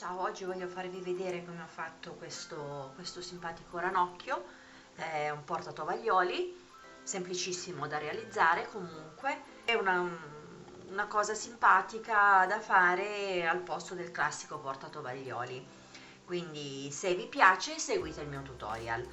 Ciao, oggi voglio farvi vedere come ho fatto questo simpatico ranocchio, è un portatovaglioli, semplicissimo da realizzare comunque, è una cosa simpatica da fare al posto del classico portatovaglioli, quindi se vi piace seguite il mio tutorial.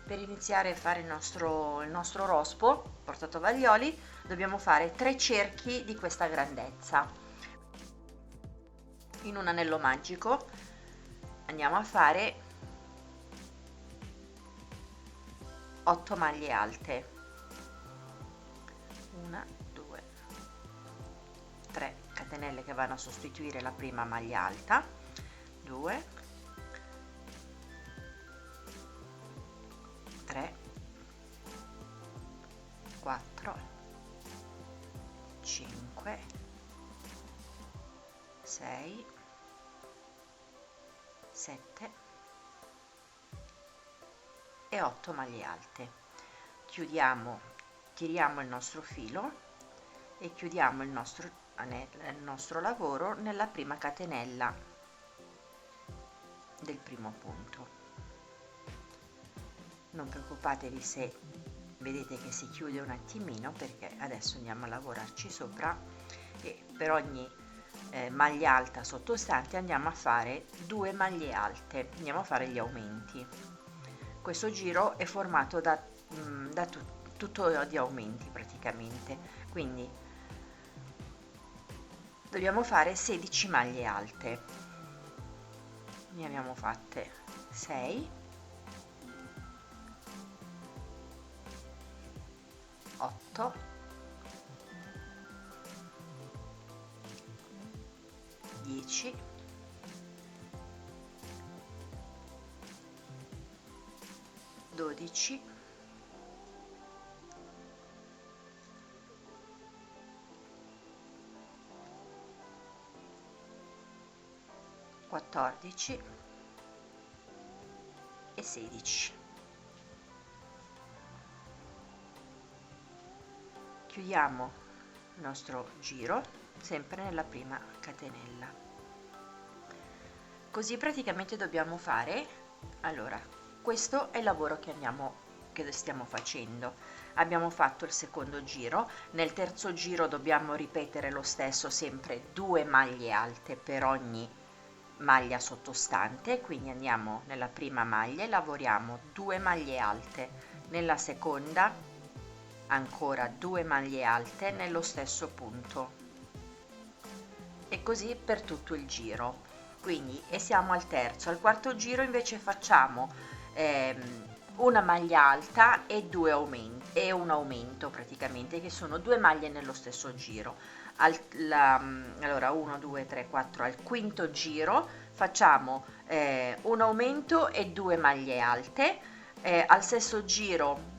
Per iniziare a fare il nostro rospo portatovaglioli dobbiamo fare 3 cerchi di questa grandezza. In un anello magico andiamo a fare 8 maglie alte, 1 2 3 catenelle che vanno a sostituire la prima maglia alta, 2 3 4 5 6 7 e 8 maglie alte. Chiudiamo, tiriamo il nostro filo e chiudiamo il nostro lavoro nella prima catenella del primo punto. Non preoccupatevi se vedete che si chiude un attimino, perché adesso andiamo a lavorarci sopra e per ogni maglia alta sottostante andiamo a fare 2 maglie alte, andiamo a fare gli aumenti. Questo giro è formato da tutto di aumenti praticamente, quindi dobbiamo fare 16 maglie alte. Ne abbiamo fatte 6, 8, 10, 12, 14 e 16. Chiudiamo il nostro giro sempre nella prima catenella. Così praticamente dobbiamo fare. Allora, questo è il lavoro che stiamo facendo. Abbiamo fatto il secondo giro, nel terzo giro dobbiamo ripetere lo stesso, sempre 2 maglie alte per ogni maglia sottostante, quindi andiamo nella prima maglia e lavoriamo 2 maglie alte, nella seconda ancora 2 maglie alte nello stesso punto e così per tutto il giro. Quindi e siamo al terzo. Al quarto giro invece facciamo una maglia alta e un aumento praticamente, che sono 2 maglie nello stesso giro. Allora 1 2 3 4, al quinto giro facciamo un aumento e 2 maglie alte, al sesto giro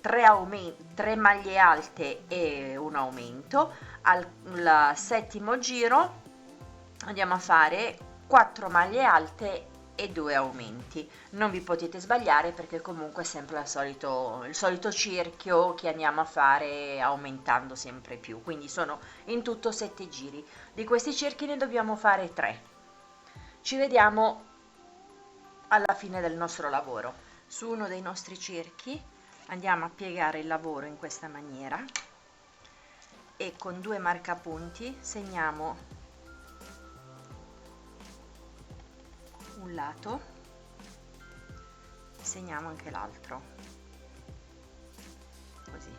3 maglie alte e un aumento, al settimo giro andiamo a fare 4 maglie alte e 2 aumenti. Non vi potete sbagliare, perché comunque è sempre il solito cerchio che andiamo a fare aumentando sempre più, quindi sono in tutto 7 giri. Di questi cerchi ne dobbiamo fare 3. Ci vediamo alla fine del nostro lavoro. Su uno dei nostri cerchi andiamo a piegare il lavoro in questa maniera e con 2 marcapunti segniamo un lato, segniamo anche l'altro, così,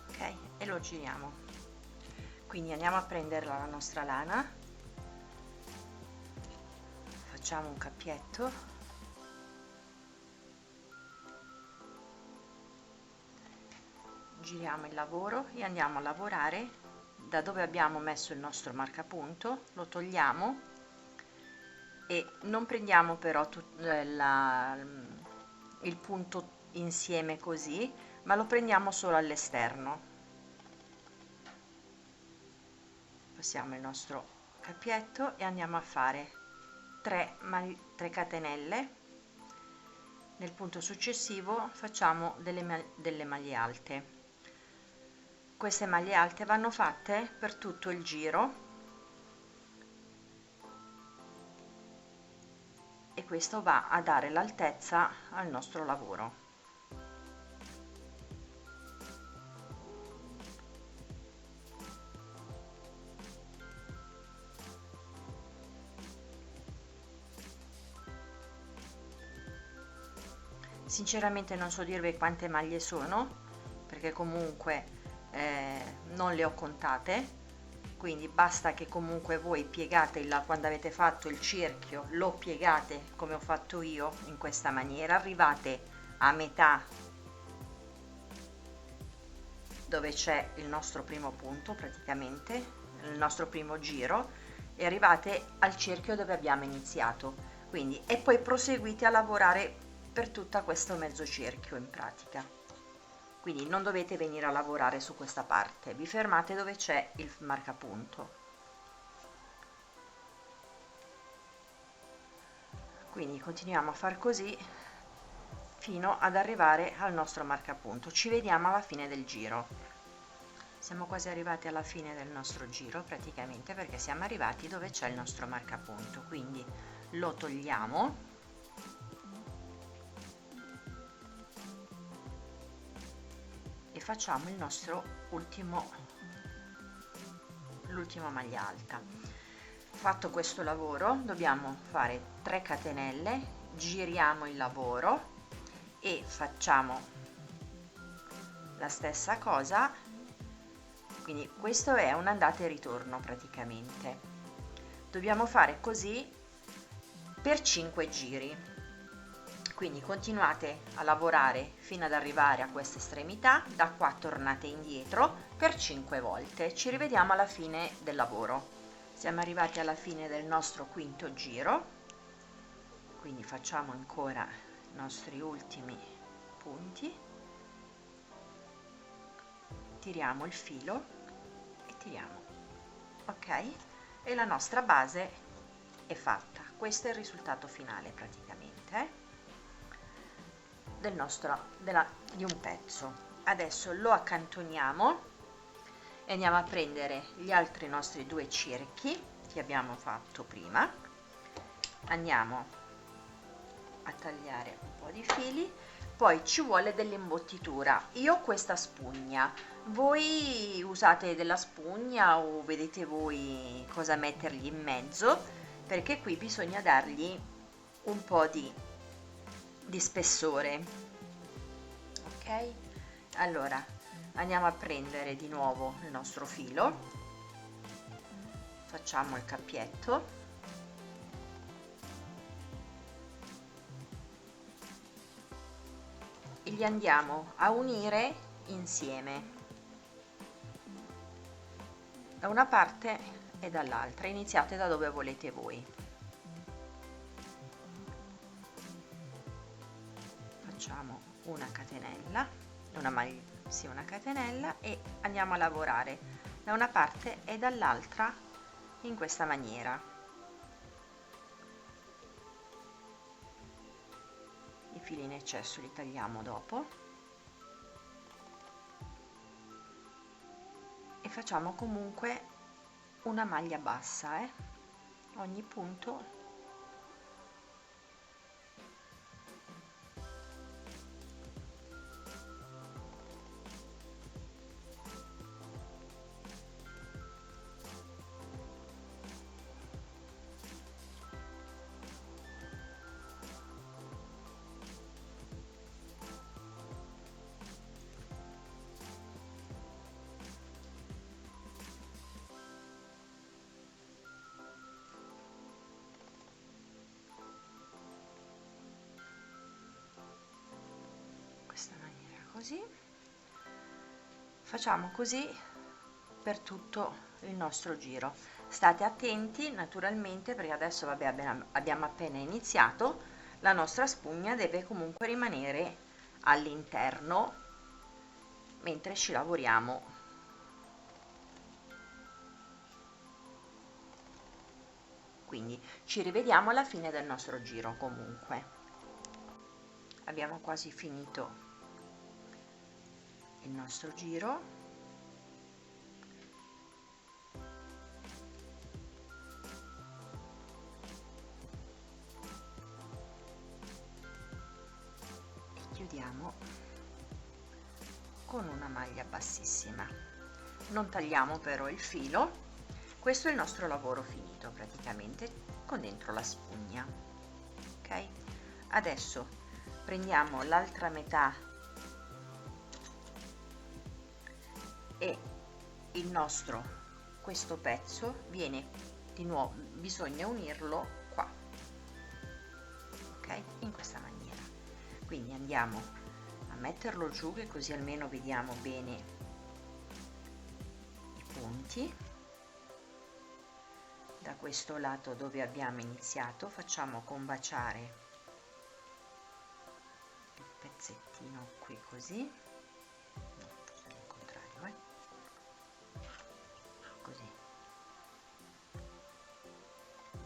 ok, e lo giriamo. Quindi andiamo a prendere la nostra lana, facciamo un cappietto, giriamo il lavoro e andiamo a lavorare da dove abbiamo messo il nostro marcapunto, lo togliamo e non prendiamo però il punto insieme così, ma lo prendiamo solo all'esterno. Passiamo il nostro cappietto e andiamo a fare 3 catenelle. Nel punto successivo facciamo delle maglie alte, queste maglie alte vanno fatte per tutto il giro e questo va a dare l'altezza al nostro lavoro. Sinceramente non so dirvi quante maglie sono, perché comunque non le ho contate, quindi basta che comunque voi piegate quando avete fatto il cerchio, lo piegate come ho fatto io in questa maniera, arrivate a metà dove c'è il nostro primo punto, praticamente il nostro primo giro, e arrivate al cerchio dove abbiamo iniziato, quindi, e poi proseguite a lavorare per tutto questo mezzo cerchio in pratica. Quindi non dovete venire a lavorare su questa parte, vi fermate dove c'è il marcapunto. Quindi continuiamo a far così fino ad arrivare al nostro marcapunto. Ci vediamo alla fine del giro. Siamo quasi arrivati alla fine del nostro giro praticamente, perché siamo arrivati dove c'è il nostro marcapunto, quindi lo togliamo e facciamo il nostro l'ultima maglia alta. Fatto questo lavoro dobbiamo fare 3 catenelle, giriamo il lavoro e facciamo la stessa cosa, quindi questo è un andata e ritorno praticamente. Dobbiamo fare così per 5 giri, quindi continuate a lavorare fino ad arrivare a questa estremità, da qua tornate indietro per 5 volte. Ci rivediamo alla fine del lavoro. Siamo arrivati alla fine del nostro quinto giro, quindi facciamo ancora i nostri ultimi punti, tiriamo il filo e tiriamo, ok? E la nostra base è fatta. Questo è il risultato finale praticamente di un pezzo. Adesso lo accantoniamo e andiamo a prendere gli altri nostri 2 cerchi che abbiamo fatto prima, andiamo a tagliare un po' di fili, poi ci vuole dell'imbottitura. Io ho questa spugna, voi usate della spugna o vedete voi cosa mettergli in mezzo, perché qui bisogna dargli un po' di spessore, ok? Allora andiamo a prendere di nuovo il nostro filo, facciamo il cappietto e li andiamo a unire insieme da una parte e dall'altra. Iniziate da dove volete voi. Facciamo una catenella, una catenella e andiamo a lavorare da una parte e dall'altra in questa maniera. I fili in eccesso li tagliamo dopo e facciamo comunque una maglia bassa, ogni punto questa maniera, così facciamo così per tutto il nostro giro. State attenti naturalmente, perché adesso vabbè, abbiamo appena iniziato, la nostra spugna deve comunque rimanere all'interno mentre ci lavoriamo. Quindi ci rivediamo alla fine del nostro giro. Comunque abbiamo quasi finito il nostro giro, chiudiamo con una maglia bassissima. Non tagliamo però il filo. Questo è il nostro lavoro finito praticamente, con dentro la spugna. Ok, adesso prendiamo l'altra metà e il nostro, questo pezzo viene di nuovo, bisogna unirlo qua, ok, in questa maniera. Quindi andiamo a metterlo giù, che così almeno vediamo bene i punti. Da questo lato dove abbiamo iniziato facciamo combaciare il pezzettino qui, così, no, al contrario, così.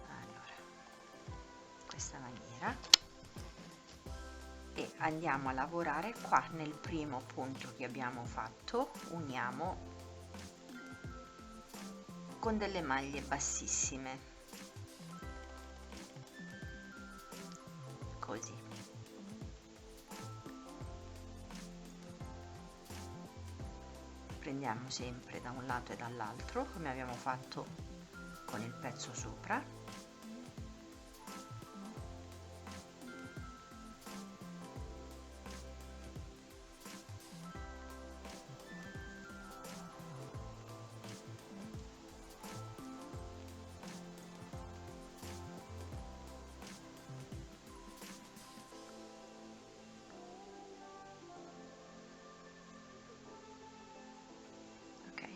Allora, in questa maniera, e andiamo a lavorare qua nel primo punto che abbiamo fatto, uniamo con delle maglie bassissime, così. Prendiamo sempre da un lato e dall'altro come abbiamo fatto con il pezzo sopra.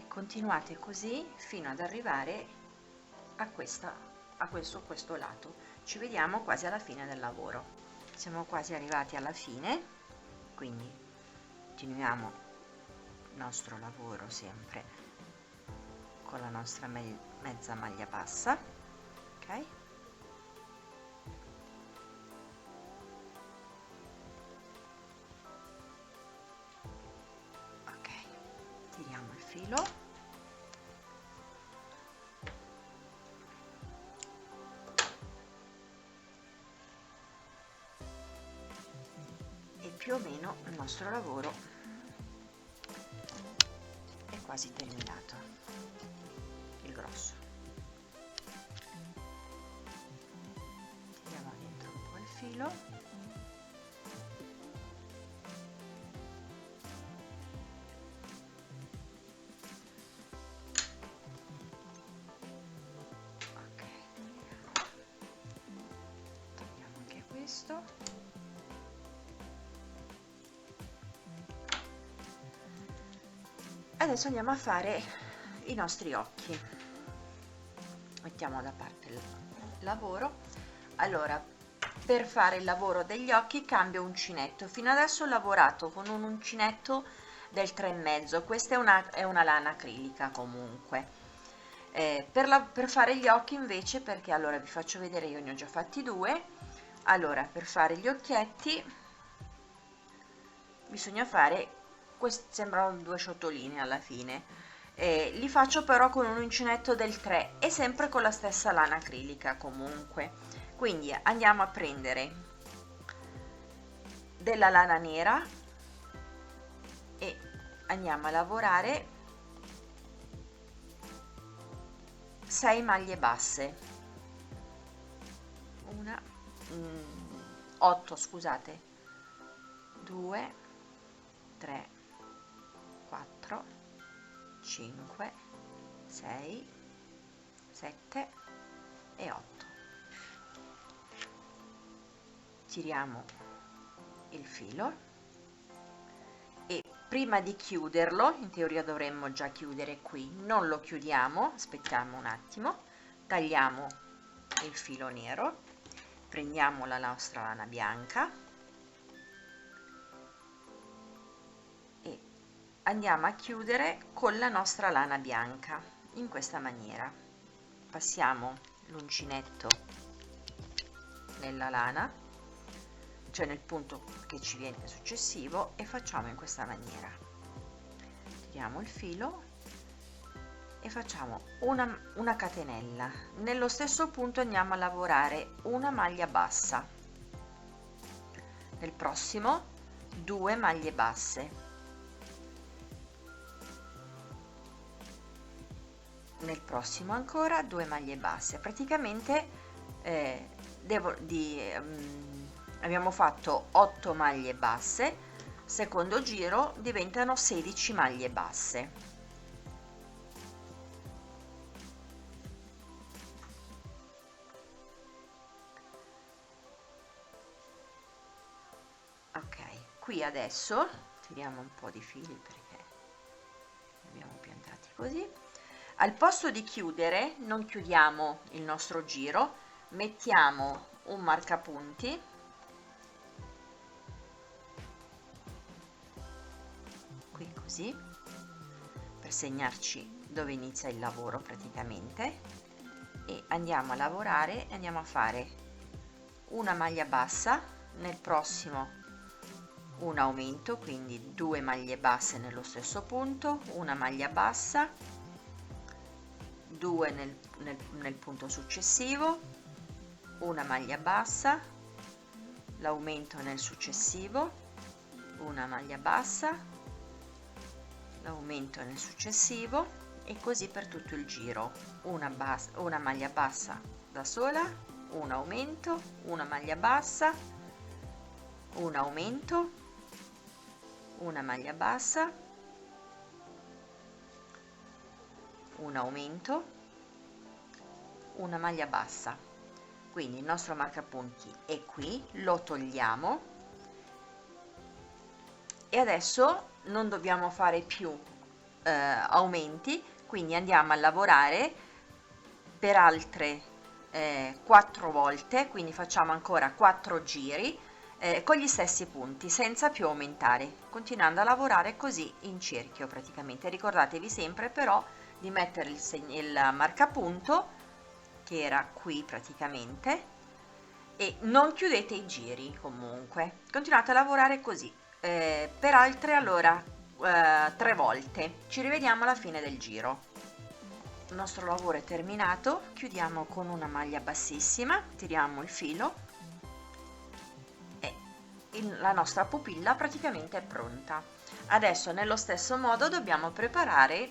Continuate così fino ad arrivare a questo lato. Ci vediamo quasi alla fine del lavoro. Siamo quasi arrivati alla fine, quindi continuiamo il nostro lavoro sempre con la nostra mezza maglia bassa, ok? Ok, tiriamo il filo. Più o meno il nostro lavoro è quasi terminato, il grosso. Tiriamo dentro un po' il filo. Ok, togliamo anche questo. Adesso andiamo a fare i nostri occhi. Mettiamo da parte il lavoro. Allora, per fare il lavoro degli occhi cambio uncinetto. Fino adesso ho lavorato con un uncinetto del 3,5. Questa è una lana acrilica comunque. Per fare gli occhi invece, perché allora vi faccio vedere, io ne ho già fatti due. Allora, per fare gli occhietti bisogna fare, questi sembrano due ciotoline alla fine, li faccio però con un uncinetto del 3 e sempre con la stessa lana acrilica comunque. Quindi andiamo a prendere della lana nera e andiamo a lavorare 6 maglie basse, 8 scusate, 2 3 4 5 6 7 e 8. Tiriamo il filo e prima di chiuderlo, in teoria dovremmo già chiudere qui, non lo chiudiamo, aspettiamo un attimo, tagliamo il filo nero, prendiamo la nostra lana bianca e andiamo a chiudere con la nostra lana bianca in questa maniera. Passiamo l'uncinetto nella lana, cioè nel punto che ci viene successivo, e facciamo in questa maniera. Tiriamo il filo e facciamo una catenella. Nello stesso punto andiamo a lavorare una maglia bassa. Nel prossimo 2 maglie basse, nel prossimo ancora 2 maglie basse. Praticamente abbiamo fatto 8 maglie basse, secondo giro diventano 16 maglie basse. Ok, qui adesso tiriamo un po' di fili perché li abbiamo piantati così. Al posto di chiudere, non chiudiamo il nostro giro, mettiamo un marcapunti qui così, per segnarci dove inizia il lavoro praticamente, e andiamo a lavorare e andiamo a fare una maglia bassa, nel prossimo un aumento, quindi 2 maglie basse nello stesso punto, una maglia bassa, 2 nel punto successivo, una maglia bassa, l'aumento nel successivo, una maglia bassa, l'aumento nel successivo, e così per tutto il giro. Una maglia bassa da sola, un aumento, una maglia bassa, un aumento, una maglia bassa, un aumento, una maglia bassa. Quindi il nostro marcapunti è qui, lo togliamo e adesso non dobbiamo fare più aumenti, quindi andiamo a lavorare per altre 4 volte, quindi facciamo ancora 4 giri con gli stessi punti senza più aumentare, continuando a lavorare così in cerchio praticamente. Ricordatevi sempre però di mettere il marcapunto che era qui praticamente, e non chiudete i giri, comunque continuate a lavorare così per altre 3 volte. Ci rivediamo alla fine del giro. Il nostro lavoro è terminato, chiudiamo con una maglia bassissima, tiriamo il filo e la nostra pupilla praticamente è pronta. Adesso nello stesso modo dobbiamo preparare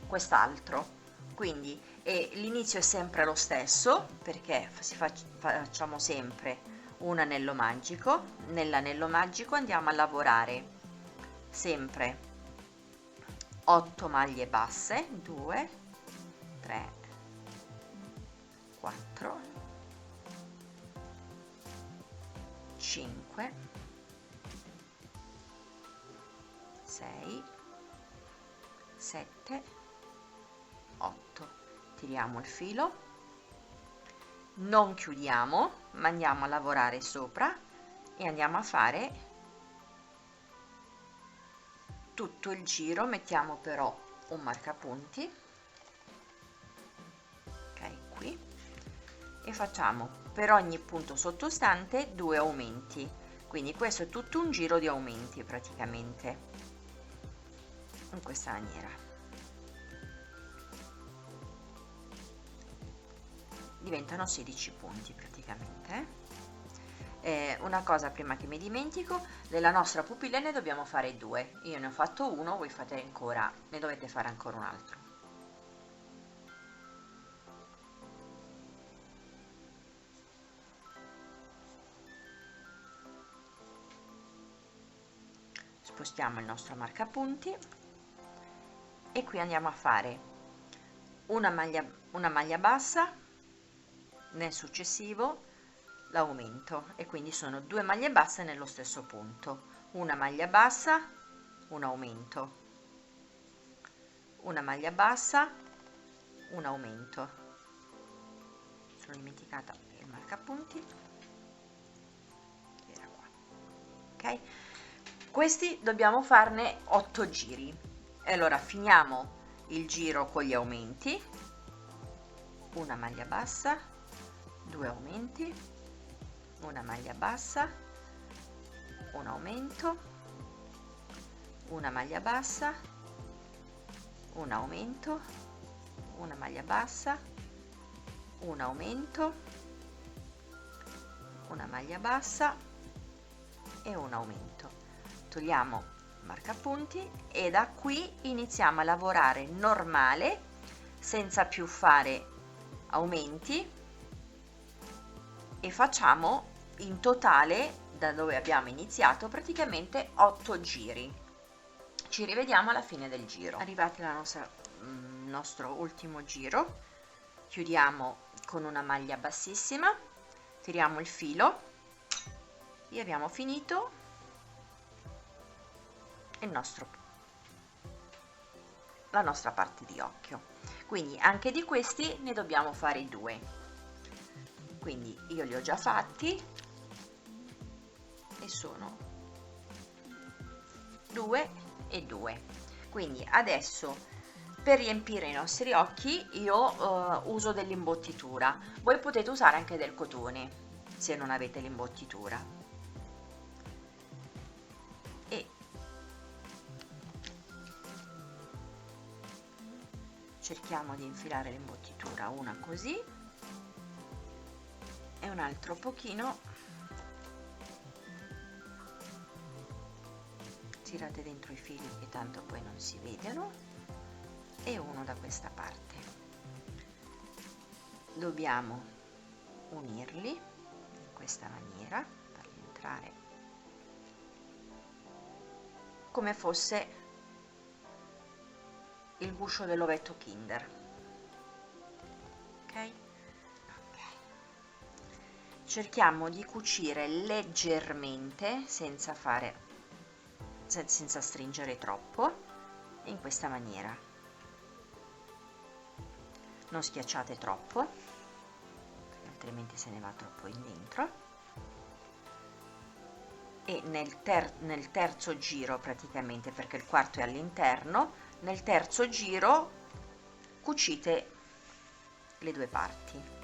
quest'altro, quindi l'inizio è sempre lo stesso perché facciamo sempre un anello magico. Nell'anello magico andiamo a lavorare sempre 8 maglie basse, 2 3 4 5 6 7 8. Tiriamo il filo, non chiudiamo ma andiamo a lavorare sopra e andiamo a fare tutto il giro. Mettiamo però un marcapunti, ok, qui, e facciamo per ogni punto sottostante 2 aumenti, quindi questo è tutto un giro di aumenti praticamente, in questa maniera. Diventano 16 punti praticamente. Una cosa prima che mi dimentico, della nostra pupilla ne dobbiamo fare 2, io ne ho fatto uno, voi ne dovete fare ancora un altro. Spostiamo il nostro marcapunti e qui andiamo a fare una maglia bassa, nel successivo l'aumento, e quindi sono 2 maglie basse nello stesso punto, una maglia bassa, un aumento, una maglia bassa, un aumento. Sono dimenticata il marcapunti, che era qua, ok? Questi dobbiamo farne 8 giri. E allora finiamo il giro con gli aumenti, una maglia bassa, 2 aumenti, una maglia bassa, un aumento, una maglia bassa, un aumento, una maglia bassa, un aumento, una maglia bassa e un aumento. togliamo il marcapunti e da qui iniziamo a lavorare normale, senza più fare aumenti, e facciamo in totale, da dove abbiamo iniziato, praticamente 8 giri. Ci rivediamo alla fine del giro. Arrivati al nostro ultimo giro, chiudiamo con una maglia bassissima, tiriamo il filo e abbiamo finito la nostra parte di occhio. Quindi anche di questi ne dobbiamo fare 2. Quindi io li ho già fatti e sono 2 e 2. Quindi adesso, per riempire i nostri occhi, io uso dell'imbottitura. Voi potete usare anche del cotone se non avete l'imbottitura. E cerchiamo di infilare l'imbottitura, una così e un altro pochino, tirate dentro i fili che tanto poi non si vedono, e uno da questa parte. Dobbiamo unirli in questa maniera, farli entrare come fosse il guscio dell'ovetto Kinder. Ok? Cerchiamo di cucire leggermente, senza stringere troppo, in questa maniera. Non schiacciate troppo, altrimenti se ne va troppo in dentro. E nel terzo giro, praticamente, perché il quarto è all'interno, nel terzo giro cucite le 2 parti.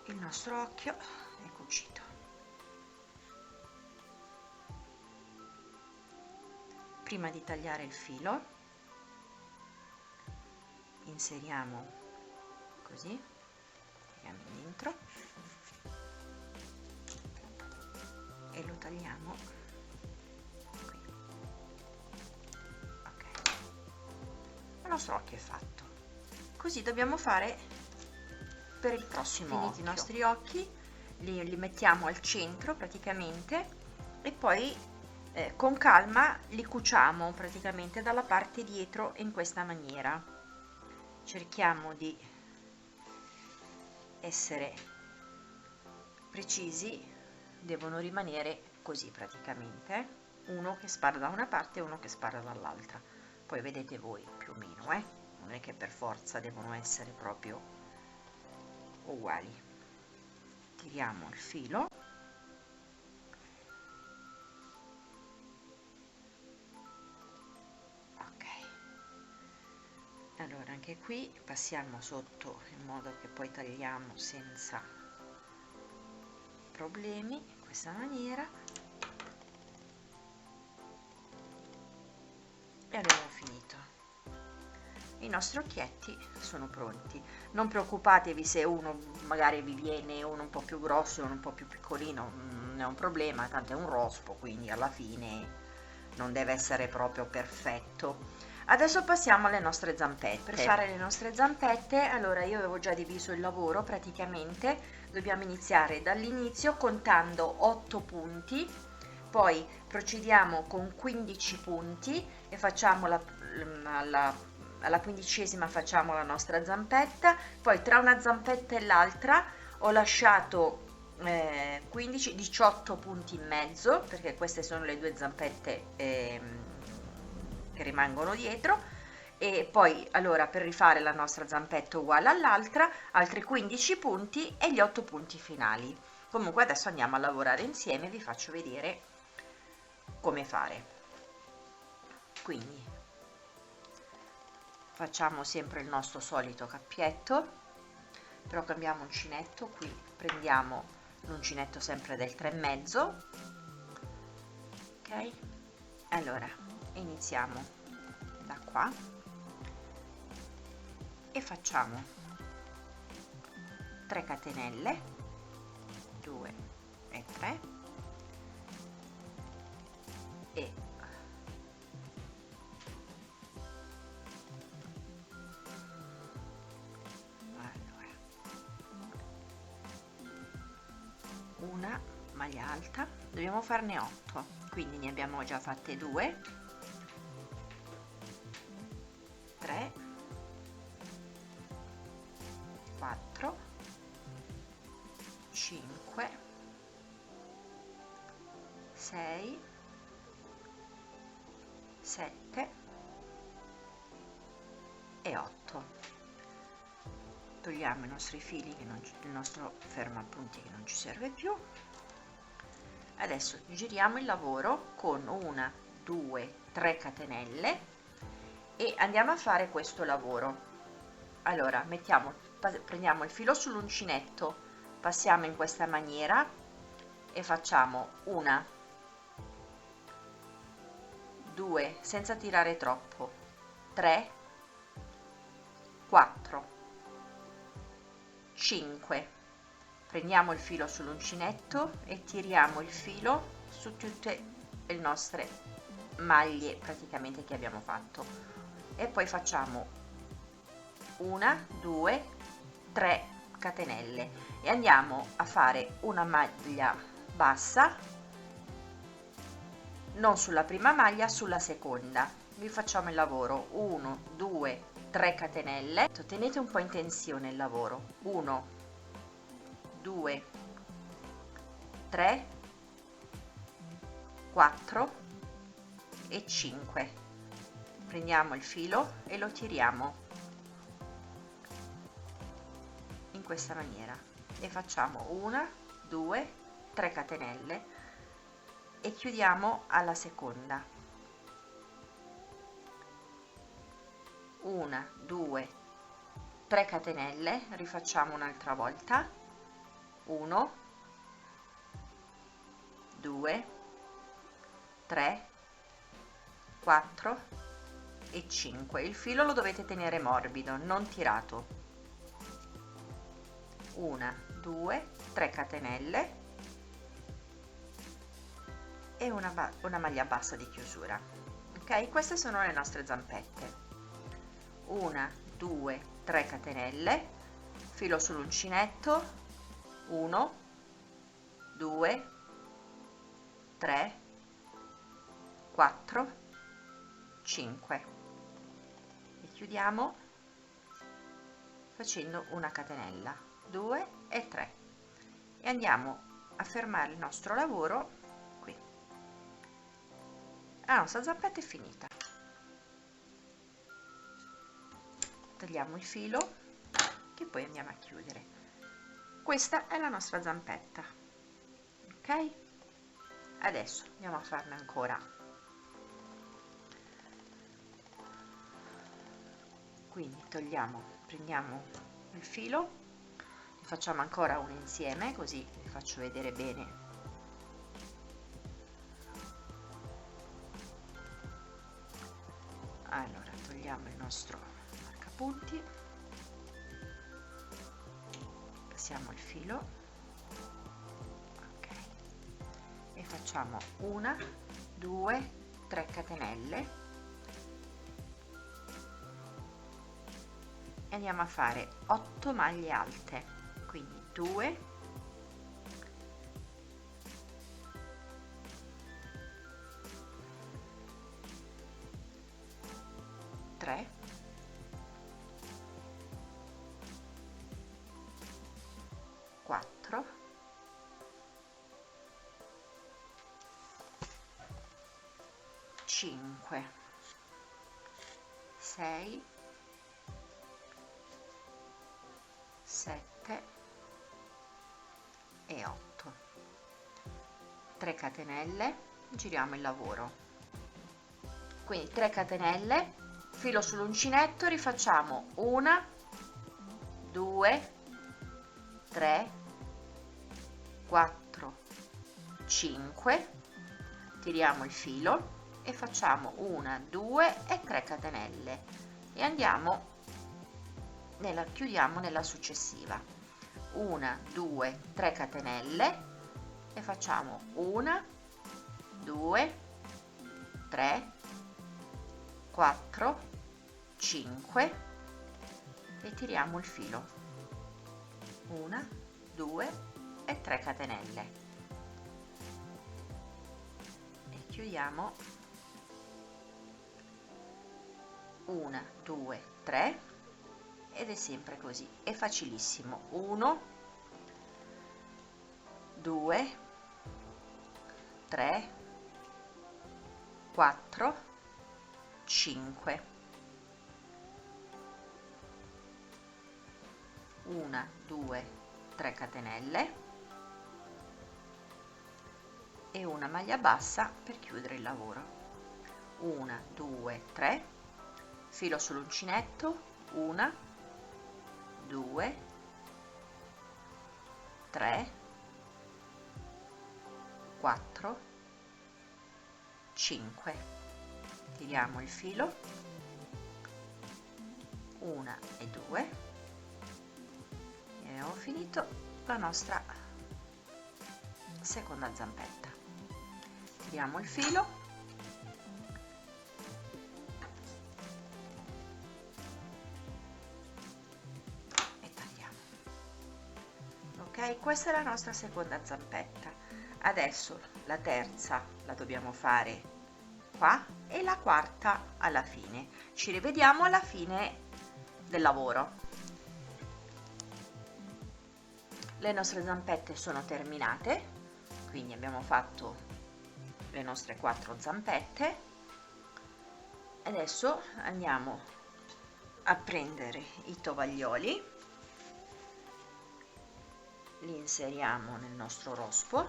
Il nostro occhio è cucito. Prima di tagliare il filo, inseriamo così, tiriamo dentro e lo tagliamo qui. Ok, il nostro occhio è fatto. Così dobbiamo fare per il prossimo occhio. Finiti i nostri occhi, li mettiamo al centro praticamente, e poi con calma li cuciamo praticamente dalla parte dietro in questa maniera. Cerchiamo di essere precisi, devono rimanere così praticamente, uno che spara da una parte e uno che spara dall'altra. Poi vedete voi più o meno, non è che per forza devono essere proprio uguali. Tiriamo il filo, ok, allora anche qui passiamo sotto in modo che poi tagliamo senza problemi, in questa maniera, e abbiamo finito. I nostri occhietti sono pronti. Non preoccupatevi se uno magari vi viene uno un po' più grosso e uno un po' più piccolino, non è un problema, tanto è un rospo, quindi alla fine non deve essere proprio perfetto. Adesso passiamo alle nostre zampette. Per fare le nostre zampette, allora io avevo già diviso il lavoro praticamente, dobbiamo iniziare dall'inizio contando 8 punti, poi procediamo con 15 punti e facciamo alla 15ª facciamo la nostra zampetta, poi tra una zampetta e l'altra ho lasciato 15, 18 punti in mezzo, perché queste sono le due zampette che rimangono dietro, e poi allora per rifare la nostra zampetta uguale all'altra altri 15 punti e gli 8 punti finali. Comunque adesso andiamo a lavorare insieme, vi faccio vedere come fare. Quindi facciamo sempre il nostro solito cappietto, però cambiamo uncinetto. Qui prendiamo l'uncinetto sempre del 3,5, ok? Allora iniziamo da qua e facciamo 3 catenelle, 2 e 3, e allora una maglia alta, dobbiamo farne 8, quindi ne abbiamo già fatte 2, 3, 4, 5, 6, 7 e 8. Togliamo i nostri fili, il nostro fermapunti che non ci serve più. Adesso giriamo il lavoro con 1, 2, 3 catenelle e andiamo a fare questo lavoro. Allora prendiamo il filo sull'uncinetto, passiamo in questa maniera e facciamo 1, 2, senza tirare troppo, 3, 4, 5. Prendiamo il filo sull'uncinetto e tiriamo il filo su tutte le nostre maglie praticamente che abbiamo fatto, e poi facciamo 1, 2, 3 catenelle e andiamo a fare una maglia bassa, non sulla prima maglia, sulla seconda. Vi facciamo il lavoro 1, 2, 3 catenelle, tenete un po' in tensione il lavoro, 1, 2, 3, 4 e 5. Prendiamo il filo e lo tiriamo in questa maniera e facciamo 1, 2, 3 catenelle e chiudiamo alla seconda, 1, 2, 3 catenelle, rifacciamo un'altra volta, 1, 2, 3, 4 e 5. Il filo lo dovete tenere morbido, non tirato. 1, 2, 3 catenelle e una maglia bassa di chiusura. Ok, queste sono le nostre zampette. 1, 2, 3 catenelle, filo sull'uncinetto, 1, 2, 3, 4, 5 e chiudiamo facendo una catenella, 2 e 3 e andiamo a fermare il nostro lavoro qui. La nostra zampetta è finita. Tagliamo il filo che poi andiamo a chiudere. Questa è la nostra zampetta, ok? Adesso andiamo a farne ancora. Quindi prendiamo il filo, ne facciamo ancora uno insieme così vi faccio vedere bene. Allora togliamo il nostro marcapunti, passiamo il filo, ok, e facciamo 1, 2, 3 catenelle e andiamo a fare 8 maglie alte, quindi 2, 3, 4, 5 6 7 e 8, 3 catenelle, giriamo il lavoro, quindi 3 catenelle, filo sull'uncinetto, rifacciamo 1 2 3 4 5, tiriamo il filo e facciamo 1 2 e 3 catenelle e andiamo chiudiamo nella successiva, 1 2 3 catenelle e facciamo 1 2 3 4 5 e tiriamo il filo, 1 2 e 3 catenelle e chiudiamo, 1 2 3 ed è sempre così, è facilissimo, 1 2 3 4 5, 1 2 3 catenelle e una maglia bassa per chiudere il lavoro, 1 2 3, filo sull'uncinetto, 1 2 3 4 5, tiriamo il filo, 1 e 2 e abbiamo finito la nostra seconda zampetta, tiriamo il filo e tagliamo. Ok, questa è la nostra seconda zampetta. Adesso la terza la dobbiamo fare qua e la quarta alla fine. Ci rivediamo alla fine del lavoro. Le nostre zampette sono terminate, quindi abbiamo fatto le nostre 4 zampette. Adesso andiamo a prendere i tovaglioli, li inseriamo nel nostro rospo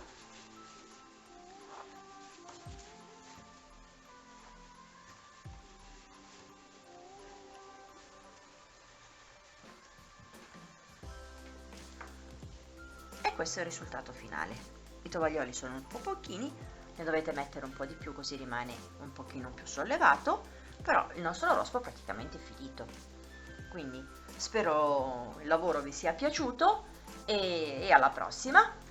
e questo è il risultato finale. I tovaglioli sono un po' pochini, ne dovete mettere un po' di più così rimane un pochino più sollevato, però il nostro rospo è praticamente finito. Quindi spero il lavoro vi sia piaciuto e alla prossima!